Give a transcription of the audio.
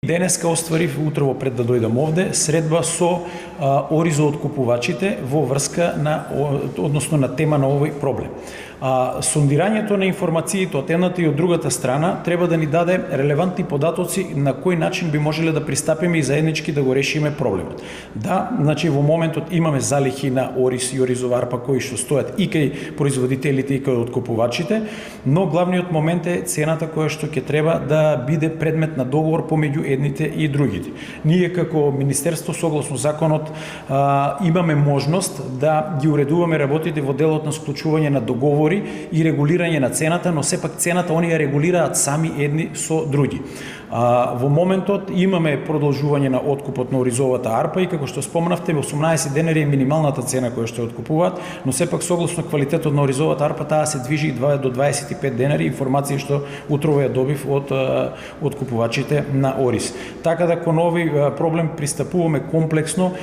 Денеска остварив утрово пред да дојдам овде средба со оризооткупувачите во врска односно на тема на овој проблем. Сондирањето на информациите од едната и од другата страна треба да ни даде релевантни податоци на кој начин би можеле да пристапиме и заеднички да го решиме проблемот. Да, значи во моментот имаме залихи на ориз и оризова арпа кои што стојат и кај производителите и кај откупувачите, но главниот момент е цената која што ќе треба да биде предмет на договор помеѓу едните и другите. Ние како Министерство согласно законот имаме можност да ги уредуваме работите во делот на склучување на договори и регулирање на цената, но сепак цената они ја регулираат сами едни со други. Во моментот имаме продолжување на откупот на оризовата арпа и како што спомнавте, 18 денари е минималната цена која што ја откупуваат, но сепак согласно квалитетот на оризовата арпа таа се движи до 25 денари, информација што утрово ја добив од откупувачите на ориз. Така да кон овој проблем пристапуваме комплексно.